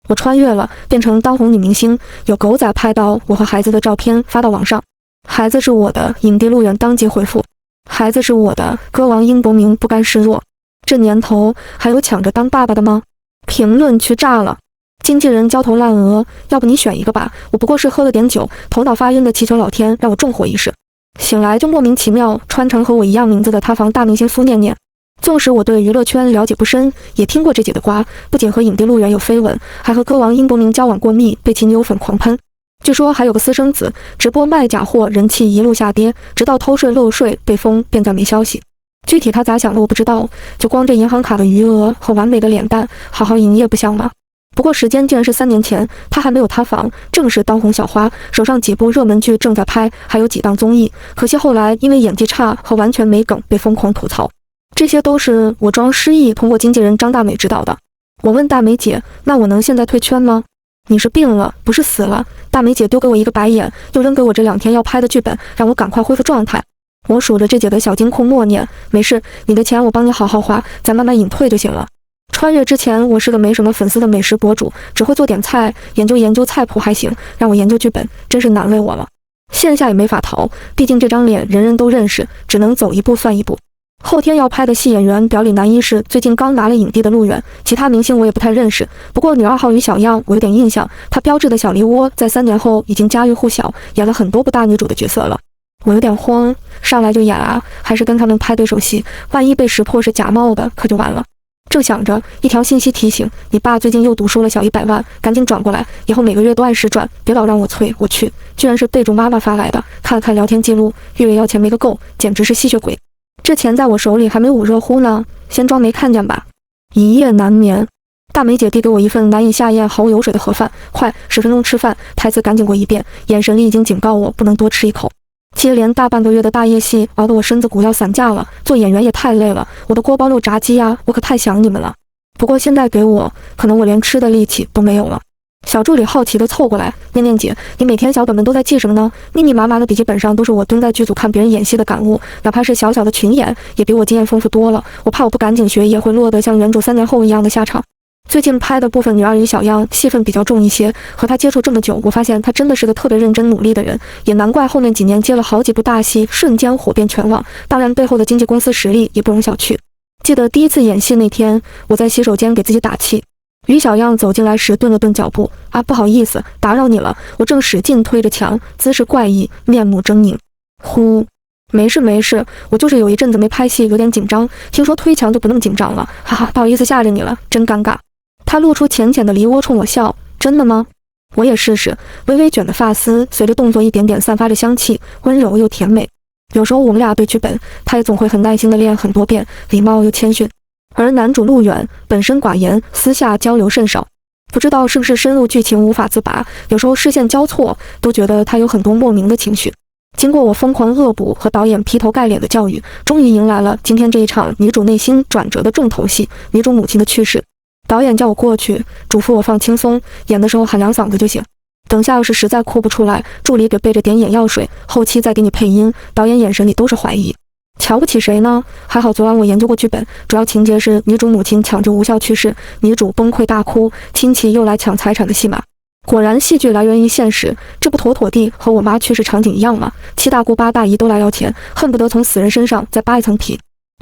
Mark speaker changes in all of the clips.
Speaker 1: 我穿越了，变成当红女明星，有狗仔拍到我和孩子的照片发到网上。孩子是我的，影帝陆远当即回复。孩子是我的，歌王殷伯明不甘示弱。这年头还有抢着当爸爸的吗？评论区炸了。经纪人焦头烂额，要不你选一个吧，我不过是喝了点酒，头脑发晕的祈求老天让我重活一世。醒来就莫名其妙穿成和我一样名字的塌房大明星苏念念。纵使我对娱乐圈了解不深，也听过这姐的瓜，不仅和影帝陆远有绯闻，还和歌王殷伯明交往过密，被其女友粉狂喷。据说还有个私生子，直播卖假货，人气一路下跌，直到偷税漏税被封，便再没消息。具体他咋想的我不知道，就光这银行卡的余额和完美的脸蛋，好好营业不香吗？不过时间竟然是3年前，他还没有塌房，正是当红小花，手上几部热门剧正在拍，还有几档综艺。可惜后来因为演技差和完全没梗被疯狂吐槽。这些都是我装失忆通过经纪人张大美指导的。我问大美姐，那我能现在退圈吗？你是病了，不是死了。大美姐丢给我一个白眼，又扔给我这2天要拍的剧本，让我赶快恢复状态。我数着这姐的小金库默念，没事，你的钱我帮你好好花，再慢慢隐退就行了。穿越之前我是个没什么粉丝的美食博主，只会做点菜，研究菜谱还行，让我研究剧本真是难为我了。线下也没法逃，毕竟这张脸人人都认识，只能走一步算一步。后天要拍的戏演员表里男一是最近刚拿了影帝的陆远，其他明星我也不太认识，不过女2号于小样我有点印象，她标志的小梨窝在3年后已经家喻户晓，演了很多部大女主的角色了。我有点慌，上来就演啊，还是跟他们拍对手戏，万一被识破是假冒的可就完了。正想着，一条信息提醒，你爸最近又赌输了小100万，赶紧转过来，以后每个月都按时转，别老让我催。我去，居然是备注妈妈发来的，看了看聊天记录，月要钱没个够，简直是吸血鬼。这钱在我手里还没捂热乎呢，先装没看见吧。一夜难眠，大美姐递给我一份难以下咽毫无油水的盒饭，快10分钟吃饭，台词赶紧过一遍，眼神里已经警告我不能多吃一口。接连大半个月的大夜戏熬得我身子骨要散架了，做演员也太累了，我的锅包肉炸鸡啊，我可太想你们了。不过现在给我，可能我连吃的力气都没有了。小助理好奇地凑过来，念念姐，你每天小本本都在记什么呢？密密麻麻的笔记本上都是我蹲在剧组看别人演戏的感悟，哪怕是小小的群演，也比我经验丰富多了。我怕我不赶紧学，也会落得像原主3年后一样的下场。最近拍的部分女2于小样戏份比较重一些，和她接触这么久，我发现她真的是个特别认真努力的人，也难怪后面几年接了好几部大戏，瞬间火遍全网。当然背后的经纪公司实力也不容小觑。记得第一次演戏那天，我在洗手间给自己打气。于小样走进来时顿了顿脚步，啊，不好意思，打扰你了。我正使劲推着墙，姿势怪异，面目狰狞。呼，没事没事，我就是有一阵子没拍戏，有点紧张。听说推墙就不那么紧张了，哈哈，不好意思吓着你了，真尴尬。他露出浅浅的梨窝冲我笑，真的吗？我也试试。微微卷的发丝随着动作一点点散发着香气，温柔又甜美。有时候我们俩对剧本，他也总会很耐心地练很多遍，礼貌又谦逊。而男主陆远本身寡言，私下交流甚少，不知道是不是深入剧情无法自拔，有时候视线交错，都觉得他有很多莫名的情绪。经过我疯狂恶补和导演劈头盖脸的教育，终于迎来了今天这一场女主内心转折的重头戏——女主母亲的去世。导演叫我过去，嘱咐我放轻松，演的时候喊2嗓子就行。等下要是实在哭不出来，助理给备着点眼药水，后期再给你配音。导演眼神里都是怀疑。瞧不起谁呢？还好昨晚我研究过剧本，主要情节是女主母亲抢救无效去世，女主崩溃大哭，亲戚又来抢财产的戏码。果然戏剧来源于现实，这不妥妥地和我妈去世场景一样吗？7大姑8大姨都来要钱，恨不得从死人身上再扒一层皮。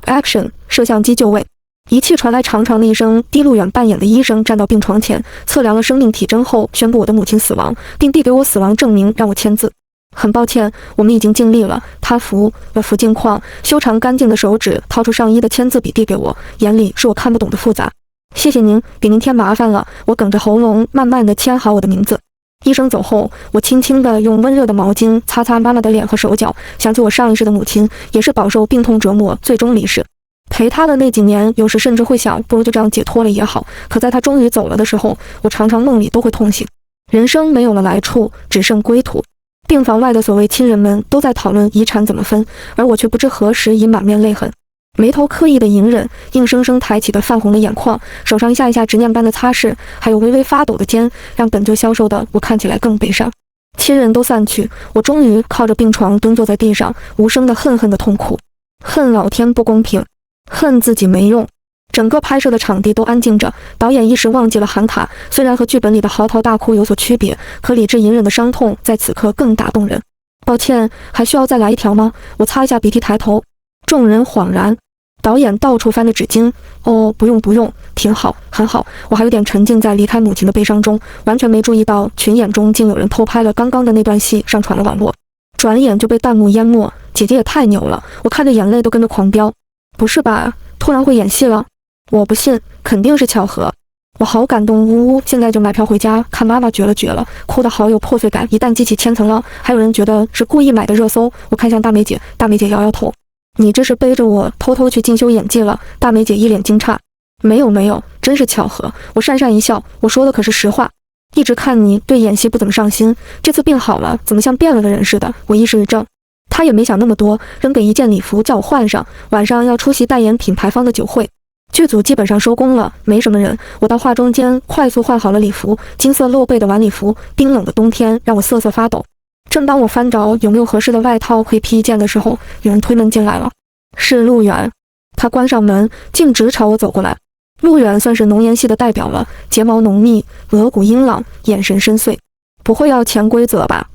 Speaker 1: Action， 摄像机就位。仪器传来长长的一声，低路远扮演的医生站到病床前，测量了生命体征后，宣布我的母亲死亡，并递给我死亡证明，让我签字。很抱歉，我们已经尽力了。他扶镜框，修长干净的手指掏出上衣的签字笔递给我，眼里是我看不懂的复杂。谢谢您，给您添麻烦了。我哽着喉咙，慢慢地签好我的名字。医生走后，我轻轻地用温热的毛巾擦擦妈妈的脸和手脚，想起我上一世的母亲也是饱受病痛折磨，最终离世。陪她的那几年，有时甚至会想，不如就这样解脱了也好。可在她终于走了的时候，我常常梦里都会痛醒。人生没有了来处，只剩归途。病房外的所谓亲人们都在讨论遗产怎么分，而我却不知何时已满面泪痕，眉头刻意的隐忍，硬生生抬起的泛红的眼眶，手上一下一下执念般的擦拭，还有微微发抖的肩，让本就消瘦的我看起来更悲伤。亲人都散去，我终于靠着病床蹲坐在地上，无声的恨恨的痛苦，恨老天不公平，恨自己没用。整个拍摄的场地都安静着，导演一时忘记了喊卡。虽然和剧本里的嚎啕大哭有所区别，可理智隐忍的伤痛在此刻更打动人。抱歉，还需要再来一条吗？我擦一下鼻涕，抬头。众人恍然。导演到处翻着纸巾。哦，不用，挺好，很好。我还有点沉浸在离开母亲的悲伤中，完全没注意到群演中竟有人偷拍了刚刚的那段戏，上传了网络。转眼就被弹幕淹没。姐姐也太牛了，我看着眼泪都跟着狂飙。不是吧，突然会演戏了？我不信，肯定是巧合。我好感动，呜呜！现在就买票回家看妈妈绝了，哭得好有破碎感。一旦激起千层浪，还有人觉得是故意买的热搜。我看向大梅姐，大梅姐摇摇头。你这是背着我偷偷去进修演技了？大梅姐一脸惊诧。没有，真是巧合。我讪讪一笑，我说的可是实话。一直看你对演戏不怎么上心，这次病好了，怎么像变了的人似的？我一时一怔。他也没想那么多，扔给一件礼服叫我换上，晚上要出席代言品牌方的酒会。剧组基本上收工了，没什么人。我到化妆间快速换好了礼服，金色露背的晚礼服，冰冷的冬天让我瑟瑟发抖。正当我翻找有没有合适的外套可以披一件的时候，有人推门进来了，是陆远。他关上门，径直朝我走过来。陆远算是浓颜系的代表了，睫毛浓密，额骨英朗，眼神深邃。不会要潜规则吧？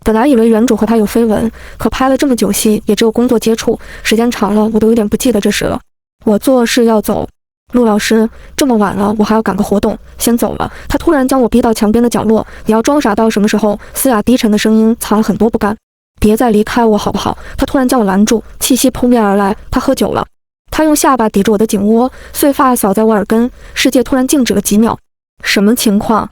Speaker 1: 本来以为原主和他有绯闻，可拍了这么久戏，也只有工作接触，时间长了，我都有点不记得这事了。我做事要走。陆老师，这么晚了，我还要赶个活动，先走了。他突然将我逼到墙边的角落。你要装傻到什么时候？嘶哑低沉的声音藏了很多不甘。别再离开我好不好？他突然将我拦住，气息扑面而来。他喝酒了。他用下巴抵着我的颈窝，碎发扫在我耳根。世界突然静止了几秒。什么情况？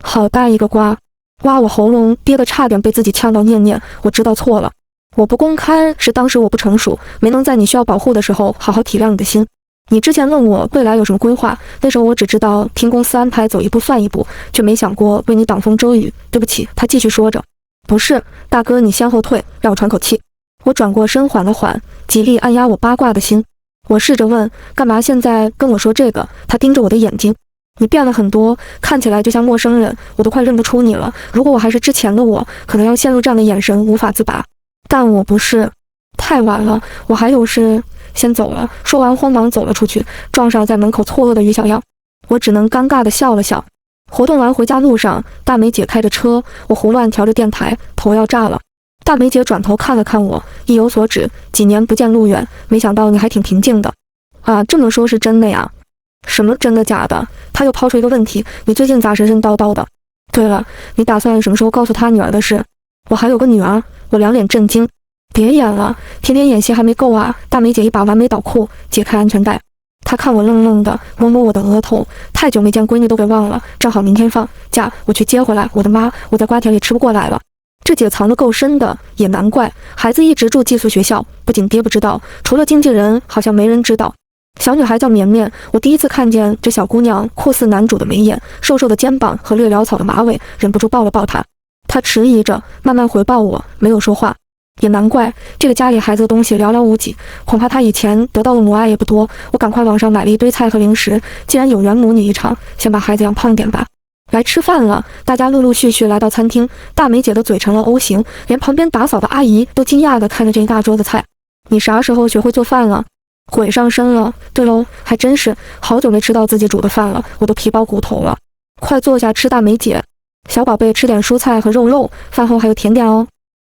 Speaker 1: 好大一个瓜！哇！我喉咙憋得差点被自己呛到念。我知道错了。我不公开是当时我不成熟，没能在你需要保护的时候好好体谅你的心。你之前问我未来有什么规划，那时候我只知道听公司安排走一步算一步，却没想过为你挡风遮雨。对不起，他继续说着。不是，大哥，你先后退，让我喘口气。我转过身，缓了缓，极力按压我八卦的心。我试着问，干嘛现在跟我说这个？他盯着我的眼睛。你变了很多，看起来就像陌生人，我都快认不出你了。如果我还是之前的我，可能要陷入这样的眼神无法自拔。但我不是。太晚了，我还有事，先走了。说完慌忙走了出去，撞上在门口错愕的于小样。我只能尴尬地笑了笑。活动完回家路上，大梅姐开着车，我胡乱调着电台，头要炸了。大梅姐转头看了看我，意有所指。几年不见陆远，没想到你还挺平静的。啊，这么说是真的呀？什么真的假的？他又抛出一个问题，你最近咋神神叨叨的？对了，你打算什么时候告诉他女儿的事？我还有个女儿。我两脸震惊。别演了，天天演戏还没够啊！大梅姐一把完美导裤，解开安全带。她看我愣愣的，摸摸我的额头。太久没见闺女都给忘了，正好明天放假，我去接回来。我的妈，我在瓜田里吃不过来了。这姐藏得够深的，也难怪。孩子一直住寄宿学校，不仅爹不知道，除了经纪人，好像没人知道。小女孩叫绵绵，我第一次看见这小姑娘酷似男主的眉眼，瘦瘦的肩膀和略潦草的马尾，忍不住抱了抱她。她迟疑着，慢慢回报我，没有说话。也难怪，这个家里孩子的东西寥寥无几，恐怕他以前得到的母爱也不多。我赶快网上买了一堆菜和零食，既然有缘母女一场，先把孩子养胖点吧。来吃饭了，大家陆陆续续来到餐厅，大梅姐的嘴成了 O 型，连旁边打扫的阿姨都惊讶地看着这一大桌子菜。你啥时候学会做饭了？鬼上身了。对喽，还真是，好久没吃到自己煮的饭了，我都皮包骨头了。快坐下吃，大梅姐。小宝贝，吃点蔬菜和肉，饭后还有甜点哦。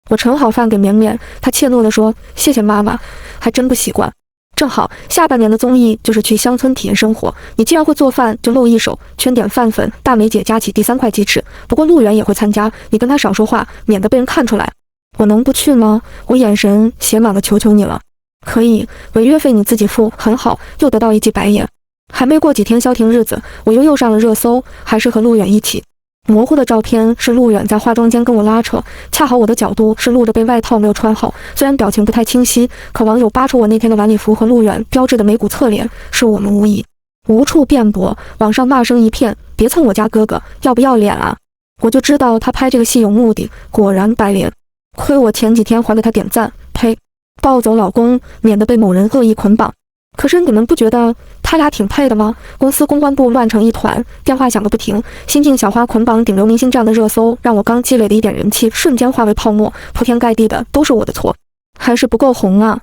Speaker 1: 我盛好饭给绵绵，她怯懦地说：“谢谢妈妈，还真不习惯。”正好下半年的综艺就是去乡村体验生活，你既然会做饭，就露一手，圈点饭粉。大梅姐夹起第3块鸡翅，不过陆远也会参加，你跟他少说话，免得被人看出来。我能不去吗？我眼神写满了求求你了。可以，违约费你自己付。很好，又得到一记白眼。还没过几天消停日子，我又上了热搜，还是和陆远一起。模糊的照片是陆远在化妆间跟我拉扯，恰好我的角度是露着被外套没有穿好，虽然表情不太清晰，可网友扒出我那天的晚礼服和陆远标志的眉骨侧脸，是我们无疑。无处辩驳，网上骂声一片，别蹭我家哥哥，要不要脸啊？我就知道他拍这个戏有目的，果然白脸。亏我前几天还给他点赞，呸！抱走老公，免得被某人恶意捆绑。可是你们不觉得他俩挺配的吗？公司公关部乱成一团，电话响个不停，新晋小花捆绑顶流明星这样的热搜，让我刚积累的一点人气瞬间化为泡沫，铺天盖地的都是我的错，还是不够红啊！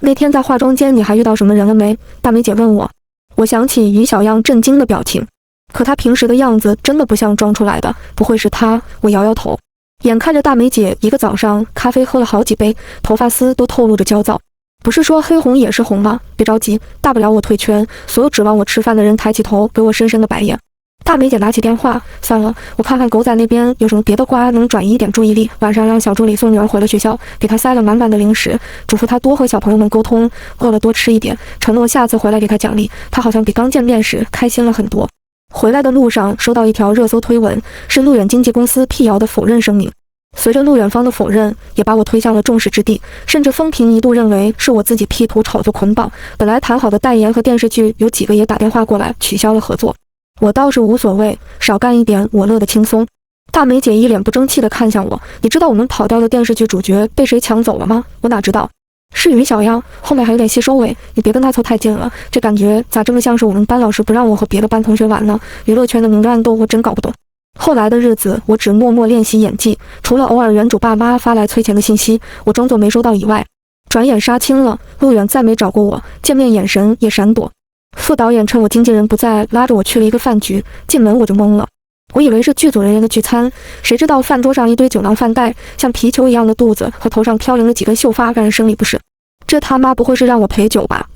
Speaker 1: 那天在化妆间你还遇到什么人了没？大梅姐问我。我想起于小样震惊的表情，可她平时的样子真的不像装出来的，不会是她？我摇摇头。眼看着大梅姐一个早上咖啡喝了好几杯，头发丝都透露着焦躁。不是说黑红也是红吗？别着急，大不了我退圈。所有指望我吃饭的人抬起头给我深深的白眼。大梅姐拿起电话，算了，我看看狗仔那边有什么别的瓜能转移一点注意力。晚上让小助理送女儿回了学校，给她塞了满满的零食，嘱咐她多和小朋友们沟通，饿了多吃一点，承诺下次回来给她奖励。她好像比刚见面时开心了很多。回来的路上收到一条热搜推文，是路远经纪公司辟谣的否认声明。随着路远方的否认，也把我推向了众矢之的，甚至风评一度认为是我自己 P 图炒作捆绑。本来谈好的代言和电视剧，有几个也打电话过来取消了合作。我倒是无所谓，少干一点我乐得轻松。大梅姐一脸不争气地看向我，你知道我们跑掉的电视剧主角被谁抢走了吗？我哪知道，是于小样，后面还有点戏收尾，你别跟他凑太近了，这感觉咋这么像是我们班老师不让我和别的班同学玩呢？娱乐圈的明争暗斗我真搞不懂。后来的日子，我只默默练习演技，除了偶尔原主爸妈发来催钱的信息，我装作没收到以外，转眼杀青了。路远再没找过我，见面眼神也闪躲。副导演趁我经纪人不在，拉着我去了一个饭局，进门我就懵了。我以为是剧组人员的聚餐，谁知道饭桌上一堆酒囊饭袋，像皮球一样的肚子和头上飘零了几根秀发，让人生理不适。这他妈不会是让我陪酒吧？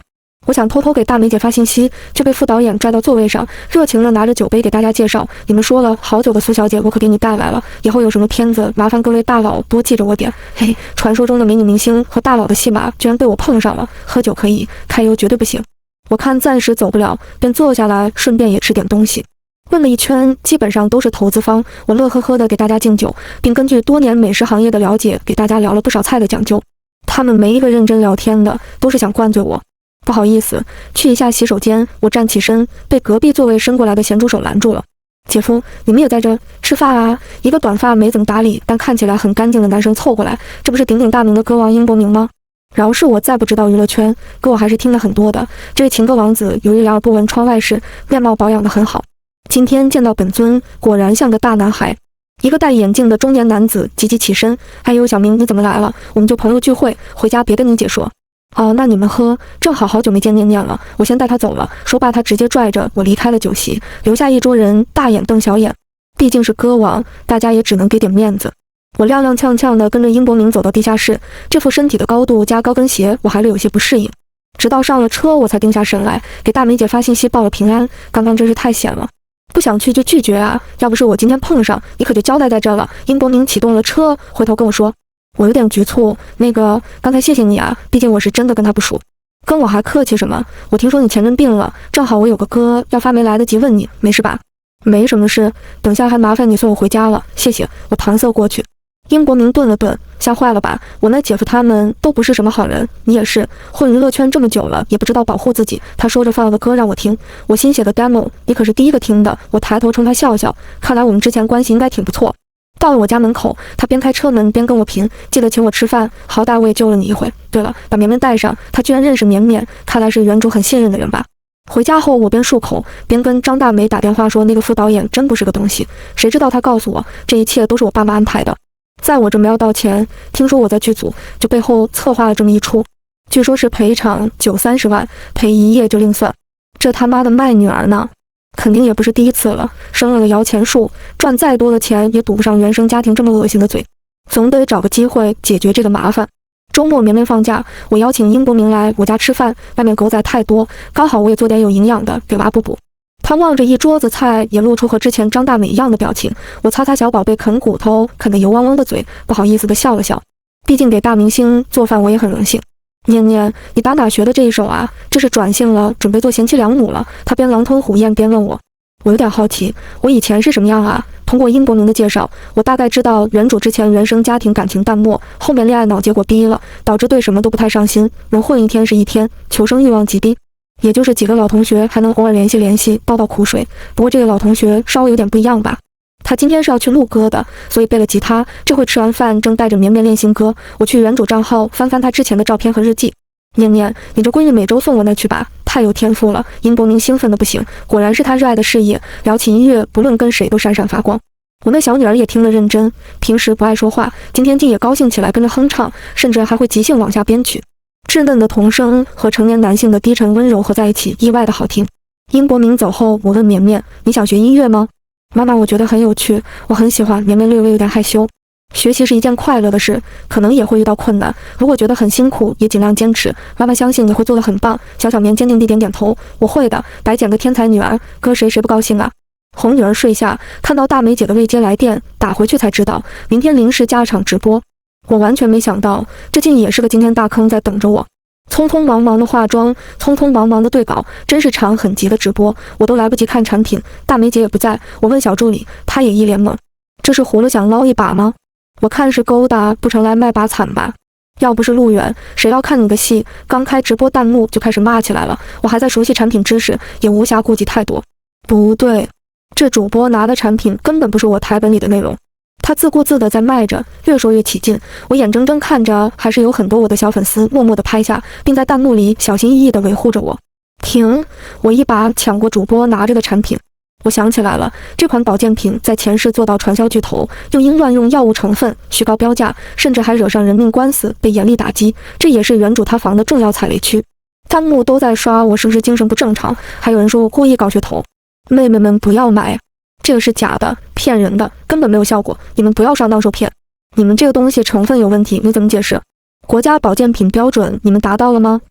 Speaker 1: 我想偷偷给大梅姐发信息，就被副导演拽到座位上，热情地拿着酒杯给大家介绍，你们说了好久的苏小姐我可给你带来了，以后有什么片子麻烦各位大佬多记着我点。嘿，传说中的美女明星和大佬的戏码居然被我碰上了，喝酒可以，揩油绝对不行。我看暂时走不了，便坐下来，顺便也吃点东西。问了一圈，基本上都是投资方，我乐呵呵地给大家敬酒，并根据多年美食行业的了解，给大家聊了不少菜的讲究。他们没一个认真聊天的，都是想灌醉我。不好意思，去一下洗手间。我站起身，被隔壁座位伸过来的咸猪手拦住了。姐夫，你们也在这吃饭啊？一个短发没怎么打理，但看起来很干净的男生凑过来，这不是鼎鼎大名的歌王英伯明吗？饶是我再不知道娱乐圈，歌我还是听了很多的。这位情歌王子由于两耳不闻窗外事，面貌保养得很好。今天见到本尊，果然像个大男孩。一个戴眼镜的中年男子急急起身，还有小明，你怎么来了？我们就朋友聚会，回家别跟你姐说。哦，那你们喝，正好好久没见念念了，我先带他走了。说罢，他直接拽着我离开了酒席，留下一桌人大眼瞪小眼。毕竟是歌王，大家也只能给点面子。我踉踉跄跄地跟着英伯明走到地下室，这副身体的高度加高跟鞋，我还略有些不适应。直到上了车，我才定下神来，给大梅姐发信息报了平安。刚刚真是太险了，不想去就拒绝啊！要不是我今天碰上，你可就交代在这了。英伯明启动了车，回头跟我说。我有点局促，那个刚才谢谢你啊，毕竟我是真的跟他不熟。跟我还客气什么？我听说你前阵病了，正好我有个歌要发，没来得及问你，没事吧？没什么事，等下还麻烦你送我回家了，谢谢。我搪塞过去。英伯明顿了顿，吓坏了吧？我那姐夫他们都不是什么好人，你也是，混娱乐圈这么久了，也不知道保护自己。他说着放了个歌让我听，我新写的 demo， 你可是第一个听的。我抬头冲他笑笑，看来我们之前关系应该挺不错。到了我家门口，他边开车门边跟我贫，记得请我吃饭，好歹我也救了你一回。对了，把绵绵带上，他居然认识绵绵，看来是原主很信任的人吧。回家后，我边漱口边跟张大梅打电话说，那个副导演真不是个东西。谁知道他告诉我，这一切都是我爸妈安排的。在我这没要道歉，听说我在剧组，就背后策划了这么一出。据说是赔偿9-30万，赔1夜就另算。这他妈的卖女儿呢？肯定也不是第一次了，生了个摇钱树，赚再多的钱也堵不上原生家庭这么恶心的嘴，总得找个机会解决这个麻烦。周末绵绵放假，我邀请英伯明来我家吃饭，外面狗仔太多，刚好我也做点有营养的给娃补补。他望着一桌子菜，也露出和之前张大美一样的表情。我擦擦小宝贝啃骨头啃得油汪汪的嘴，不好意思地笑了笑，毕竟给大明星做饭我也很荣幸。念念，你打哪学的这一手啊？这是转性了，准备做贤妻良母了？他边狼吞虎咽边问我。我有点好奇，我以前是什么样啊？通过英伯明的介绍，我大概知道原主之前原生家庭感情淡漠，后面恋爱脑结果逼了，导致对什么都不太上心，能混一天是一天，求生欲望极低。也就是几个老同学还能偶尔联系，倒倒苦水。不过这个老同学稍微有点不一样吧。他今天是要去录歌的，所以背了吉他。这会吃完饭正带着绵绵练新歌，我去原主账号翻翻他之前的照片和日记。念念，你这闺女每周送我那去吧，太有天赋了。英伯明兴奋的不行，果然是他热爱的事业，聊起音乐不论跟谁都闪闪发光。我那小女儿也听得认真，平时不爱说话，今天竟也高兴起来跟着哼唱，甚至还会即兴往下编曲。稚嫩的童声和成年男性的低沉温柔合在一起，意外的好听。殷伯明走后，我问绵绵：“你想学音乐吗？”妈妈，我觉得很有趣，我很喜欢。绵绵略微有点害羞。学习是一件快乐的事，可能也会遇到困难。如果觉得很辛苦，也尽量坚持。妈妈相信你会做得很棒。小小绵坚定地点点头，我会的。白捡个天才女儿，搁谁不高兴啊？哄女儿睡下，看到大梅姐的未接来电，打回去才知道明天临时加场直播。我完全没想到，这竟也是个惊天大坑在等着我。匆匆忙忙的化妆，匆匆忙忙的对稿，真是场很急的直播，我都来不及看产品。大梅姐也不在，我问小助理，她也一脸懵。这是葫芦想捞一把吗？我看是勾搭，不成来卖把惨吧。要不是路远，谁要看你的戏？刚开直播弹幕就开始骂起来了。我还在熟悉产品知识，也无暇顾及太多。不对，这主播拿的产品根本不是我台本里的内容，他自顾自地在卖着，越说越起劲。我眼睁睁看着，还是有很多我的小粉丝默默地拍下，并在弹幕里小心翼翼地维护着我。停！我一把抢过主播拿着的产品。我想起来了，这款保健品在前世做到传销巨头，又因乱用药物成分虚高标价，甚至还惹上人命官司，被严厉打击，这也是原主他房的重要踩雷区。弹幕都在刷我是不是精神不正常，还有人说我故意搞噱头。妹妹们不要买，这个是假的，骗人的，根本没有效果，你们不要上当受骗。你们这个东西成分有问题，你怎么解释？国家保健品标准你们达到了吗？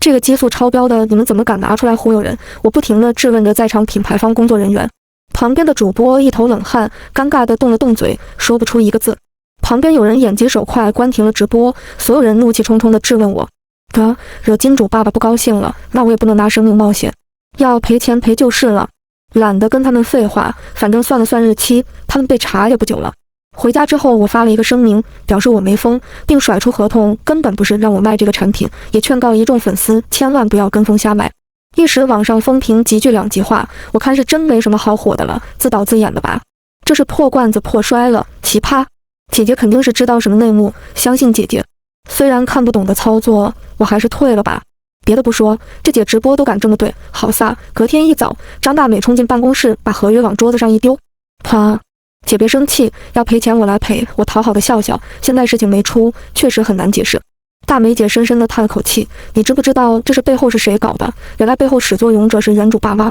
Speaker 1: 这个激素超标的，你们怎么敢拿出来忽悠人？我不停地质问着在场品牌方工作人员。旁边的主播一头冷汗，尴尬地动了动嘴，说不出一个字。旁边有人眼疾手快关停了直播，所有人怒气冲冲地质问我：哥，惹金主爸爸不高兴了，那我也不能拿生命冒险，要赔钱赔就是了。懒得跟他们废话，反正算了算日期，他们被查也不久了。回家之后，我发了一个声明，表示我没疯，并甩出合同根本不是让我卖这个产品，也劝告一众粉丝千万不要跟风瞎买。一时网上风评极具两极化，我看是真没什么好火的了，自导自演的吧？这是破罐子破摔了，奇葩！姐姐肯定是知道什么内幕，相信姐姐。虽然看不懂的操作，我还是退了吧。别的不说，这姐直播都敢这么对，好飒！隔天一早，张大美冲进办公室，把合约往桌子上一丢，啪！姐别生气，要赔钱我来赔。我讨好的笑笑，现在事情没出，确实很难解释。大梅姐深深地叹了口气，你知不知道这是背后是谁搞的？原来背后始作俑者是原主爸妈。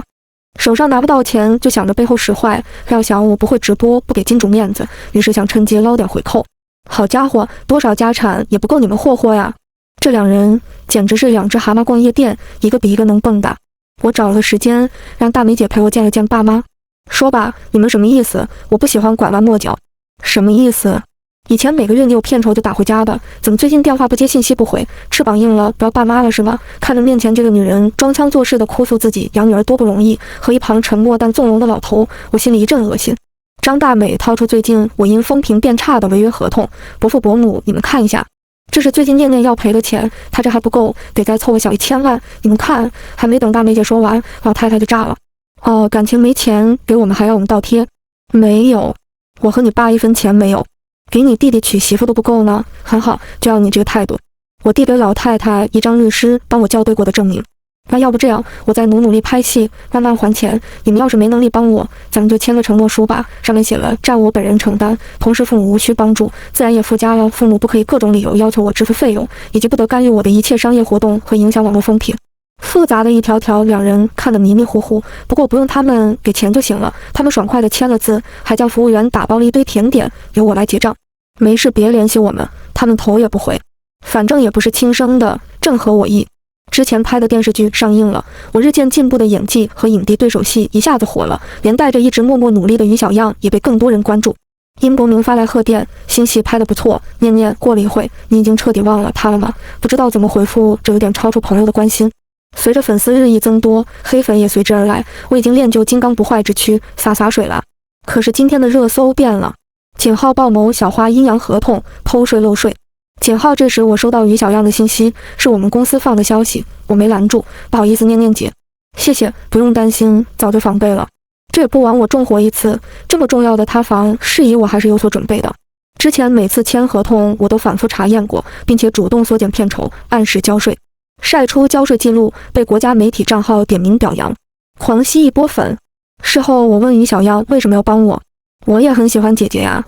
Speaker 1: 手上拿不到钱，就想着背后使坏，料想我不会直播，不给金主面子，于是想趁机捞点回扣。好家伙，多少家产也不够你们霍霍呀！这两人简直是两只蛤蟆逛夜店，一个比一个能蹦跶。我找了个时间，让大梅姐陪我见了见爸妈。说吧，你们什么意思？我不喜欢拐弯抹角。什么意思？以前每个月你有片酬就打回家的，怎么最近电话不接信息不回，翅膀硬了不要爸妈了是吗？看着面前这个女人装腔作势的哭诉自己养女儿多不容易，和一旁沉默但纵容的老头，我心里一阵恶心。张大美掏出最近我因风评变差的违约合同，伯父伯母你们看一下，这是最近念念要赔的钱，他这还不够，得再凑个小1000万，你们看。还没等大梅姐说完，老太太就炸了。哦，感情没钱给我们还要我们倒贴？没有，我和你爸一分钱没有，给你弟弟娶媳妇都不够呢。很好，就要你这个态度。我递给老太太一张律师帮我校对过的证明。那要不这样，我再努力拍戏，慢慢还钱。你们要是没能力帮我，咱们就签个承诺书吧，上面写了债务我本人承担，同时父母无需帮助，自然也附加了父母不可以各种理由要求我支付费用，以及不得干预我的一切商业活动和影响网络风评。复杂的一条条，两人看得迷迷糊糊，不过不用他们给钱就行了。他们爽快地签了字，还叫服务员打包了一堆甜点，由我来结账。没事别联系我们，他们头也不回，反正也不是亲生的，正合我意。之前拍的电视剧上映了，我日渐进步的演技和影帝对手戏一下子火了，连带着一直默默努力的于小样也被更多人关注。殷伯明发来贺电，新戏拍得不错。念念，过了一会，你已经彻底忘了他了吗？不知道怎么回复，这有点超出朋友的关心。随着粉丝日益增多，黑粉也随之而来，我已经练就金刚不坏之躯，洒水了。可是今天的热搜变了，井号鲍某小花阴阳合同，偷税漏税。井号这时我收到于小样的信息，是我们公司放的消息，我没拦住，不好意思念念姐。谢谢，不用担心，早就防备了。这也不枉我重活一次，这么重要的塌房事宜我还是有所准备的。之前每次签合同我都反复查验过，并且主动缩减片酬，按时交税。晒出交税记录，被国家媒体账号点名表扬，狂吸一波粉。事后我问于小样为什么要帮我，我也很喜欢姐姐呀，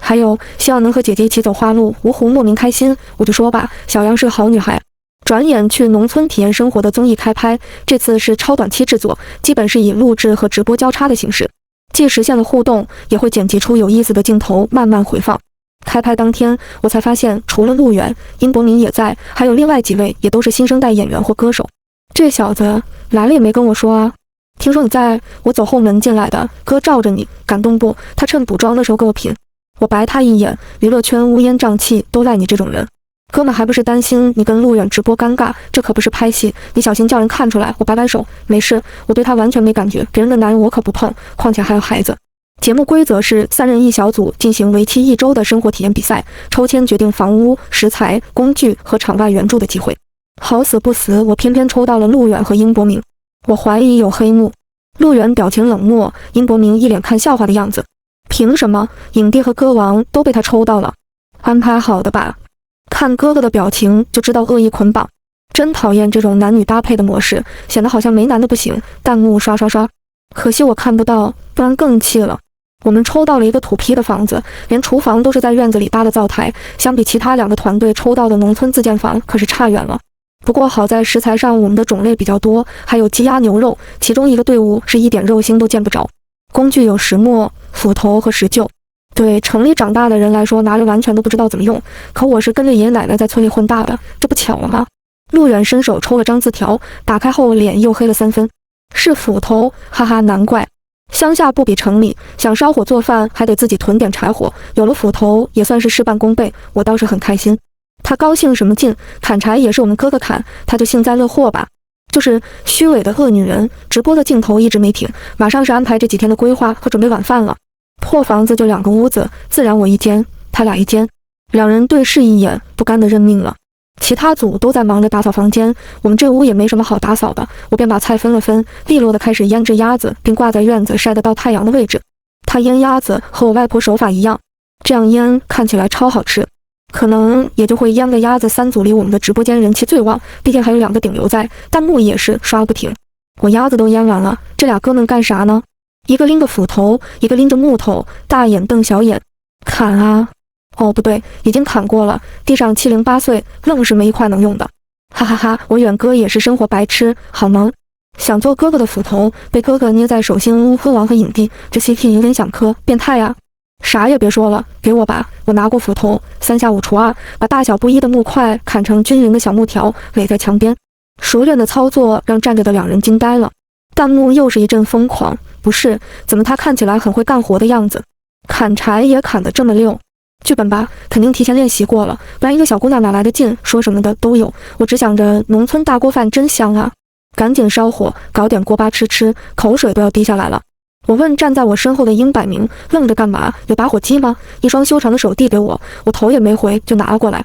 Speaker 1: 还有希望能和姐姐一起走花路，芜湖莫名开心。我就说吧，小样是个好女孩。转眼去农村体验生活的综艺开拍，这次是超短期制作，基本是以录制和直播交叉的形式，既实现了互动，也会剪辑出有意思的镜头慢慢回放。开拍当天，我才发现除了陆远、殷博明也在，还有另外几位也都是新生代演员或歌手。这小子来了也没跟我说啊。听说你在，我走后门进来的，哥罩着你，感动不？他趁补妆的时候给我品，我白他一眼，娱乐圈乌烟瘴气，都赖你这种人。哥们还不是担心你跟陆远直播尴尬，这可不是拍戏，你小心叫人看出来。我摆摆手，没事，我对他完全没感觉，别人的男人我可不碰，况且还有孩子。节目规则是3人1小组进行为期1周的生活体验比赛，抽签决定房屋、食材、工具和场外援助的机会。好死不死，我偏偏抽到了陆远和殷博明，我怀疑有黑幕。陆远表情冷漠，殷博明一脸看笑话的样子。凭什么影帝和歌王都被他抽到了？安排好的吧？看哥哥的表情就知道恶意捆绑，真讨厌这种男女搭配的模式，显得好像没男的不行。弹幕刷刷刷，可惜我看不到，不然更气了。我们抽到了一个土坯的房子，连厨房都是在院子里搭的灶台，相比其他2个团队抽到的农村自建房可是差远了。不过好在食材上我们的种类比较多，还有鸡鸭牛肉，其中一个队伍是一点肉腥都见不着。工具有石磨、斧头和石臼。对城里长大的人来说，拿着完全都不知道怎么用，可我是跟着爷爷奶奶在村里混大的，这不巧了吗？陆远伸手抽了张字条，打开后脸又黑了3分。是斧头，哈哈，难怪。乡下不比城里，想烧火做饭还得自己囤点柴火，有了斧头也算是事半功倍，我倒是很开心。他高兴什么劲？砍柴也是我们哥哥砍，他就幸灾乐祸吧。就是虚伪的恶女人，直播的镜头一直没停，马上是安排这几天的规划和准备晚饭了。破房子就2个屋子，自然我一间，他俩一间。2人对视一眼，不甘的认命了。其他组都在忙着打扫房间，我们这屋也没什么好打扫的，我便把菜分了分，利落的开始腌制鸭子，并挂在院子晒得到太阳的位置。他腌鸭子和我外婆手法一样，这样腌看起来超好吃。可能也就会腌个鸭子3组里我们的直播间人气最旺，毕竟还有2个顶流在，弹幕也是刷不停。我鸭子都腌完了，这俩哥们干啥呢？一个拎个斧头，一个拎着木头，大眼瞪小眼。砍啊！哦，不对，已经砍过了，地上7、0、8碎，愣是没一块能用的。哈哈哈，我远哥也是生活白痴，好萌。想做哥哥的斧头，被哥哥捏在手心屋，歌王和影帝，这 CP 有点想磕，变态呀！啥也别说了，给我吧！我拿过斧头，3下5除2，把大小不一的木块砍成均匀的小木条，垒在墙边。熟练的操作让站着的2人惊呆了。弹幕又是一阵疯狂，不是，怎么他看起来很会干活的样子？砍柴也砍得这么溜。剧本吧，肯定提前练习过了，不然一个小姑娘哪来的劲，说什么的都有。我只想着农村大锅饭真香啊，赶紧烧火，搞点锅巴吃，口水都要滴下来了。我问站在我身后的殷百明，愣着干嘛？有打火机吗？一双修长的手递给我，我头也没回就拿了过来。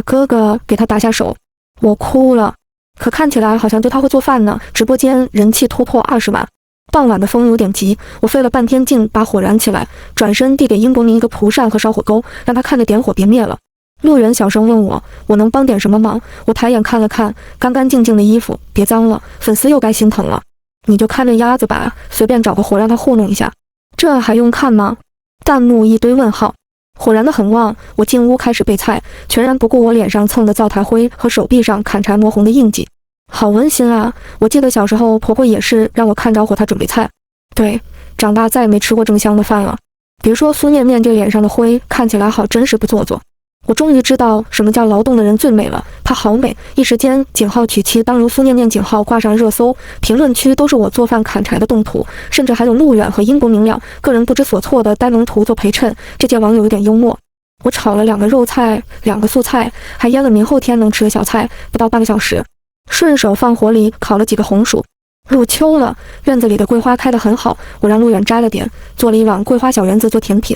Speaker 1: 哥哥给他打下手，我哭了。可看起来好像对他会做饭呢。直播间人气突破20万。傍晚的风有点急，我费了半天劲把火燃起来，转身递给殷博明一个蒲扇和烧火钩，让他看着点火别灭了。陆远小声问我能帮点什么忙？我抬眼看了看干干净净的衣服，别脏了，粉丝又该心疼了。你就看着鸭子吧，随便找个活让他糊弄一下。这还用看吗？弹幕一堆问号。火燃得很旺，我进屋开始备菜，全然不顾我脸上蹭的灶台灰和手臂上砍柴磨红的印记。好温馨啊！我记得小时候婆婆也是让我看着火她准备菜。对，长大再也没吃过这么香的饭了。别说苏念念这脸上的灰看起来好真实不做作。我终于知道什么叫劳动的人最美了，她好美。一时间井号娶妻当如苏念念井号挂上热搜，评论区都是我做饭砍柴的动图，甚至还有陆远和殷国明亮个人不知所措的呆萌图做陪衬。这届网友有点幽默。我炒了2个肉菜，2个素菜，还腌了明后天能吃的小菜，不到半个小时，顺手放火里烤了几个红薯。入秋了，院子里的桂花开得很好，我让陆远摘了点，做了一碗桂花小圆子做甜品。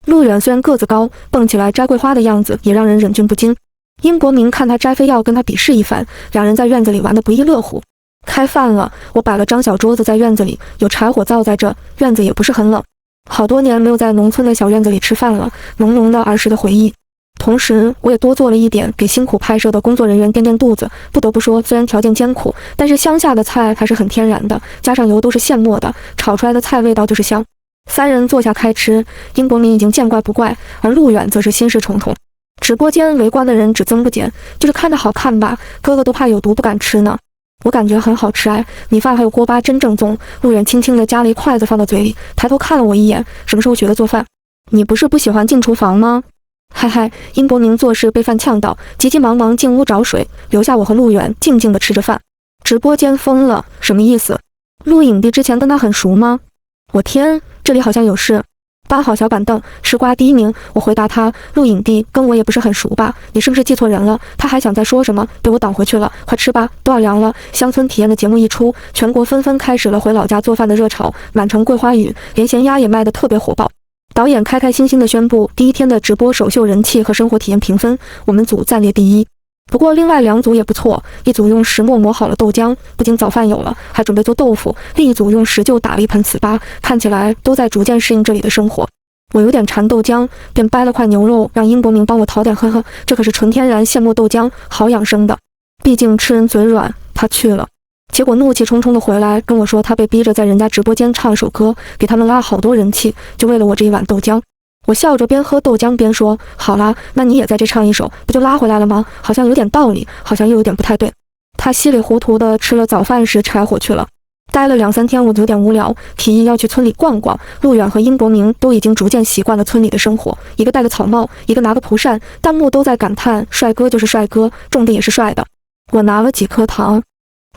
Speaker 1: 陆远虽然个子高，蹦起来摘桂花的样子也让人忍俊不禁。殷国明看他摘，非要跟他比试一番，2人在院子里玩得不亦乐乎。开饭了，我摆了张小桌子在院子里，有柴火灶在这，院子也不是很冷。好多年没有在农村的小院子里吃饭了，浓浓的儿时的回忆。同时我也多做了一点给辛苦拍摄的工作人员垫垫肚子。不得不说，虽然条件艰苦，但是乡下的菜还是很天然的，加上油都是现磨的，炒出来的菜味道就是香。3人坐下开吃，殷国明已经见怪不怪，而陆远则是心事重重。直播间围观的人只增不减，就是看着好看吧，哥哥都怕有毒不敢吃呢。我感觉很好吃哎，米饭还有锅巴真正宗。陆远轻轻地夹了一筷子放到嘴里，抬头看了我一眼，什么时候学的做饭？你不是不喜欢进厨房吗？嗨嗨，殷伯明做事被饭呛到，急急忙忙进屋找水，留下我和陆远静静地吃着饭。直播间疯了，什么意思？陆影帝之前跟他很熟吗？我天，这里好像有事。搬好小板凳，吃瓜第一名。我回答他，陆影帝跟我也不是很熟吧？你是不是记错人了？他还想再说什么，被我挡回去了。快吃吧，都要凉了。乡村体验的节目一出，全国纷纷开始了回老家做饭的热潮，满城桂花雨，连咸鸭也卖得特别火爆。导演开开心心地宣布，第一天的直播首秀人气和生活体验评分，我们组暂列第一。不过另外2组也不错，一组用石磨磨好了豆浆，不仅早饭有了，还准备做豆腐；另一组用石臼打了一盆糍粑，看起来都在逐渐适应这里的生活。我有点馋豆浆，便掰了块牛肉让殷伯明帮我淘点喝喝，这可是纯天然现磨豆浆，好养生的。毕竟吃人嘴软，他去了。结果怒气冲冲地回来跟我说，他被逼着在人家直播间唱首歌，给他们拉好多人气，就为了我这一碗豆浆。我笑着边喝豆浆边说，好啦，那你也在这唱一首，不就拉回来了吗？好像有点道理，好像又有点不太对。他稀里糊涂地吃了早饭时柴火去了。待了2-3天，我有点无聊，提议要去村里逛逛。陆远和殷伯明都已经逐渐习惯了村里的生活，一个戴个草帽，一个拿个蒲扇，弹幕都在感叹帅哥就是帅哥，种的也是帅的。我拿了几颗糖，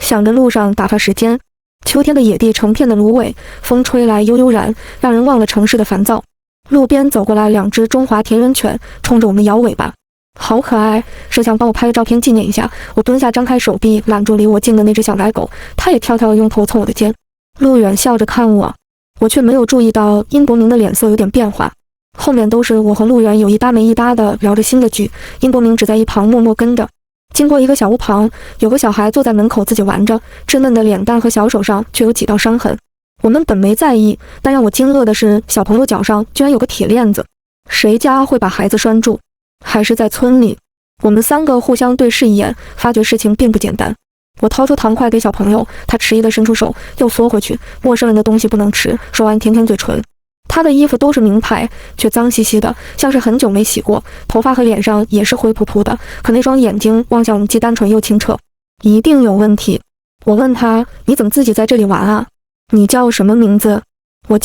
Speaker 1: 想着路上打发时间。秋天的野地成片的芦苇，风吹来悠悠然，让人忘了城市的烦躁。路边走过来2只中华田园犬，冲着我们摇尾巴，好可爱。摄像帮我拍个照片纪念一下。我蹲下，张开手臂揽住离我近的那只小奶狗，它也跳跳地用头蹭我的肩。陆远笑着看我，我却没有注意到殷伯明的脸色有点变化。后面都是我和陆远有一搭没一搭的聊着新的剧，殷伯明只在一旁默默跟着。经过一个小屋旁，有个小孩坐在门口自己玩着，稚嫩的脸蛋和小手上却有几道伤痕。我们本没在意，但让我惊愕的是，小朋友脚上居然有个铁链子。谁家会把孩子拴住？还是在村里？我们3个互相对视一眼，发觉事情并不简单。我掏出糖块给小朋友，他迟疑地伸出手，又缩回去。陌生人的东西不能吃。说完舔舔嘴唇。他的衣服都是名牌，却脏兮兮的，像是很久没洗过。头发和脸上也是灰扑扑的，可那双眼睛望向我们既单纯又清澈。一定有问题。我问他，你怎么自己在这里玩啊？你叫什么名字？我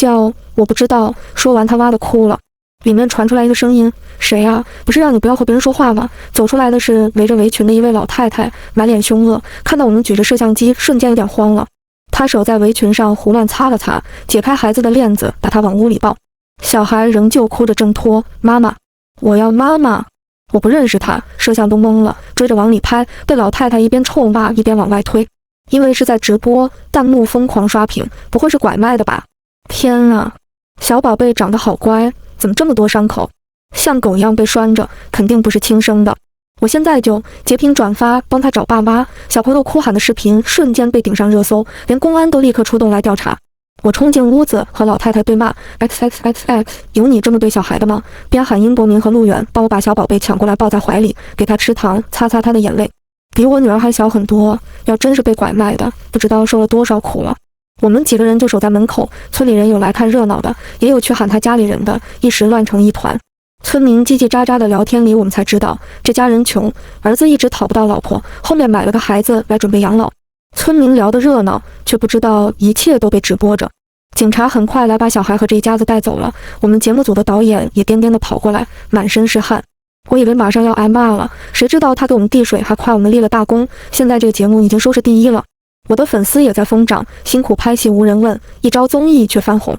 Speaker 1: 不知道。说完他哇地哭了。里面传出来一个声音，谁啊？不是让你不要和别人说话吗？走出来的是围着围裙的一位老太太，满脸凶恶，看到我们举着摄像机，瞬间有点慌了。她手在围裙上胡乱擦了擦，解开孩子的链子，把他往屋里抱。小孩仍旧哭着挣脱，妈妈，我要妈妈。我不认识他，摄像都懵了，追着往里拍，被老太太一边臭骂一边往外推。因为是在直播，弹幕疯狂刷屏，不会是拐卖的吧？天啊，小宝贝长得好乖，怎么这么多伤口？像狗一样被拴着，肯定不是亲生的。我现在就截屏转发，帮他找爸妈。小朋友哭喊的视频瞬间被顶上热搜，连公安都立刻出动来调查。我冲进屋子和老太太对骂 ，XXXX， 有你这么对小孩的吗？边喊殷伯明和陆远帮我把小宝贝抢过来抱在怀里，给他吃糖，擦擦他的眼泪。比我女儿还小很多，要真是被拐卖的，不知道受了多少苦了。我们几个人就守在门口，村里人有来看热闹的，也有去喊他家里人的，一时乱成一团。村民叽叽喳喳的聊天里，我们才知道这家人穷，儿子一直讨不到老婆，后面买了个孩子来准备养老。村民聊得热闹，却不知道一切都被直播着。警察很快来把小孩和这一家子带走了，我们节目组的导演也颠颠地跑过来，满身是汗。我以为马上要挨骂了，谁知道他给我们递水，还夸我们立了大功。现在这个节目已经收视第1了，我的粉丝也在疯涨，辛苦拍戏无人问，一招综艺却翻红。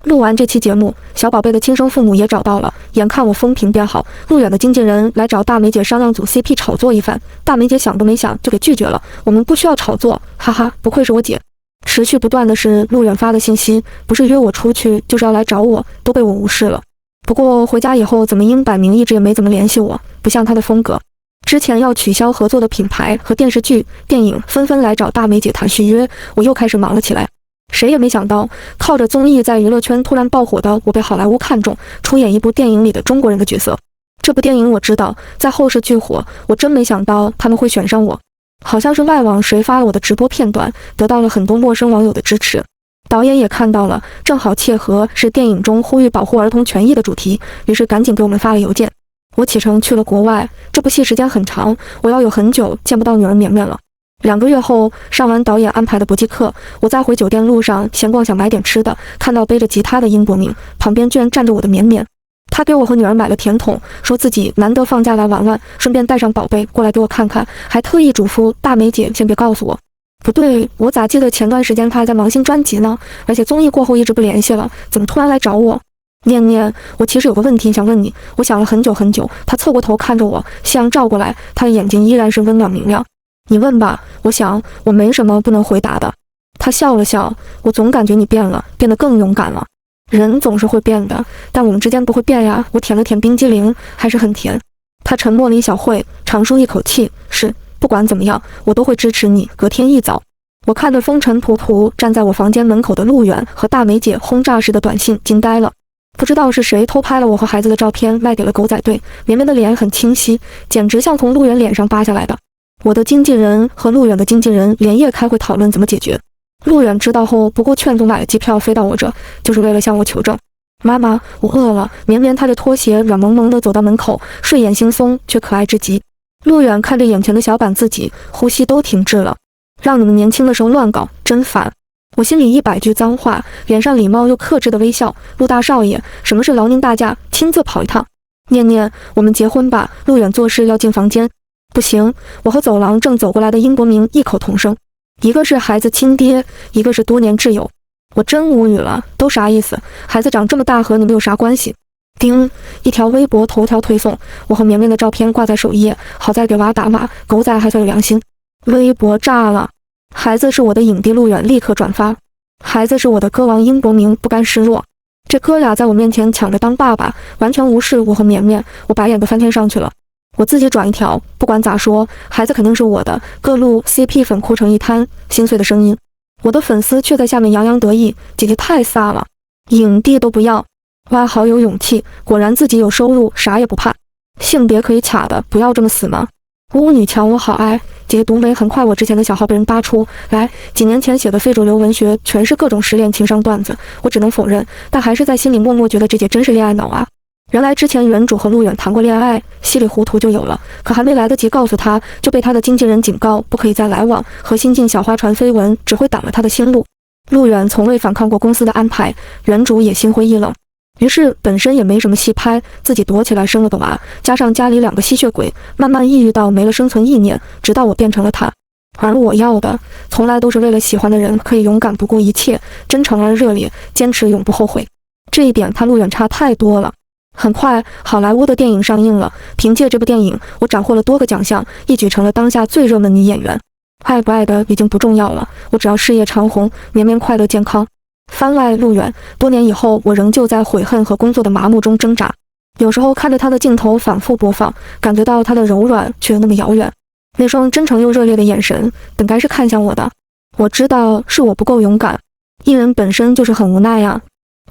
Speaker 1: 录完这期节目，小宝贝的亲生父母也找到了，眼看我风评变好，陆远的经纪人来找大梅姐商量组 CP 炒作一番，大梅姐想都没想就给拒绝了，我们不需要炒作，哈哈，不愧是我姐。持续不断的是陆远发的信息，不是约我出去，就是要来找我，都被我无视了。不过回家以后，怎么殷百明一直也没怎么联系我，不像他的风格。之前要取消合作的品牌和电视剧、电影纷纷来找大梅姐谈续约，我又开始忙了起来。谁也没想到，靠着综艺在娱乐圈突然爆火的我，被好莱坞看中，出演一部电影里的中国人的角色。这部电影我知道在后世巨火，我真没想到他们会选上我。好像是外网谁发了我的直播片段，得到了很多陌生网友的支持。导演也看到了，正好切合是电影中呼吁保护儿童权益的主题，于是赶紧给我们发了邮件。我启程去了国外，这部戏时间很长，我要有很久见不到女儿绵绵了。2个月后，上完导演安排的搏击课，我在回酒店路上闲逛，想买点吃的，看到背着吉他的英国明，旁边居然站着我的绵绵。他给我和女儿买了甜筒，说自己难得放假来玩玩，顺便带上宝贝过来给我看看，还特意嘱咐大梅姐先别告诉我。不对，我咋记得前段时间他还在忙新专辑呢？而且综艺过后一直不联系了，怎么突然来找我？念念，我其实有个问题想问你。我想了很久很久。他侧过头看着我，夕阳照过来，他的眼睛依然是温暖明亮。你问吧，我想我没什么不能回答的。他笑了笑，我总感觉你变了，变得更勇敢了。人总是会变的，但我们之间不会变呀。我舔了舔冰激凌，还是很甜。他沉默了一小会，长舒一口气，是，不管怎么样，我都会支持你。隔天一早，我看着风尘仆仆站在我房间门口的陆远和大梅姐轰炸式的短信，惊呆了。不知道是谁偷拍了我和孩子的照片，卖给了狗仔队。绵绵的脸很清晰，简直像从陆远脸上扒下来的。我的经纪人和陆远的经纪人连夜开会讨论怎么解决。陆远知道后，不顾劝阻买了机票飞到我这，就是为了向我求证。妈妈，我饿了。绵绵踏着拖鞋软萌萌地走到门口，睡眼惺忪却可爱至极。陆远看着眼前的小板自己，呼吸都停滞了。让你们年轻的时候乱搞，真烦。我心里100句脏话，脸上礼貌又克制的微笑。陆大少爷，什么事劳您大驾亲自跑一趟。念念，我们结婚吧。陆远做事要进房间。不行，我和走廊正走过来的英国明异口同声，一个是孩子亲爹，一个是多年挚友。我真无语了，都啥意思？孩子长这么大和你们有啥关系？叮，一条微博头条推送，我和绵绵的照片挂在首页，好在给娃打码，狗仔还算有良心。微博炸了，孩子是我的影帝陆远立刻转发，孩子是我的歌王英国明不甘示弱。这哥俩在我面前抢着当爸爸，完全无视我和绵绵，我白眼都翻天上去了。我自己转一条，不管咋说，孩子肯定是我的。各路 CP 粉哭成一滩，心碎的声音。我的粉丝却在下面洋洋得意，姐姐太飒了，影帝都不要，哇，好有勇气，果然自己有收入，啥也不怕。性别可以卡的，不要这么死吗？巫女强我好爱，姐姐独美。很快我之前的小号被人扒出来，几年前写的非主流文学全是各种失恋情伤段子，我只能否认，但还是在心里默默觉得这姐真是恋爱脑啊。原来之前原主和陆远谈过恋爱，稀里糊涂就有了，可还没来得及告诉他，就被他的经纪人警告不可以再来往，和新晋小花传绯闻只会挡了他的新路。陆远从未反抗过公司的安排，原主也心灰意冷，于是本身也没什么戏拍，自己躲起来生了个娃，加上家里2个吸血鬼，慢慢抑郁到没了生存意念，直到我变成了他。而我要的从来都是为了喜欢的人可以勇敢不顾一切，真诚而热烈，坚持永不后悔。这一点他陆远差太多了。很快，好莱坞的电影上映了。凭借这部电影，我斩获了多个奖项，一举成了当下最热门女演员。爱不爱的已经不重要了，我只要事业长红，绵绵快乐健康。番外陆远，多年以后，我仍旧在悔恨和工作的麻木中挣扎。有时候看着他的镜头反复播放，感觉到他的柔软却又那么遥远。那双真诚又热烈的眼神，本该是看向我的。我知道是我不够勇敢，艺人本身就是很无奈呀。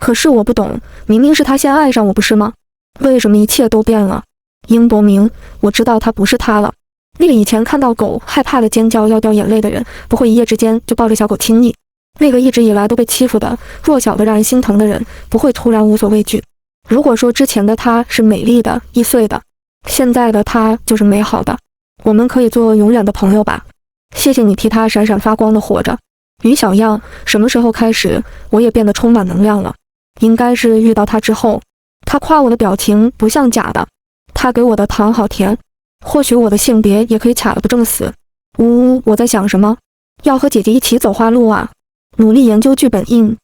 Speaker 1: 可是我不懂，明明是他先爱上我，不是吗？为什么一切都变了？英伯明，我知道他不是他了。那个以前看到狗害怕的尖叫要掉眼泪的人，不会一夜之间就抱着小狗亲昵。那个一直以来都被欺负的弱小的让人心疼的人，不会突然无所畏惧。如果说之前的他是美丽的易碎的，现在的他就是美好的。我们可以做永远的朋友吧。谢谢你替他闪闪发光的活着。于小样，什么时候开始我也变得充满能量了？应该是遇到他之后。他夸我的表情不像假的，他给我的糖好甜。或许我的性别也可以卡得不这么死。呜呜，我在想什么？要和姐姐一起走花路啊！努力研究剧本印。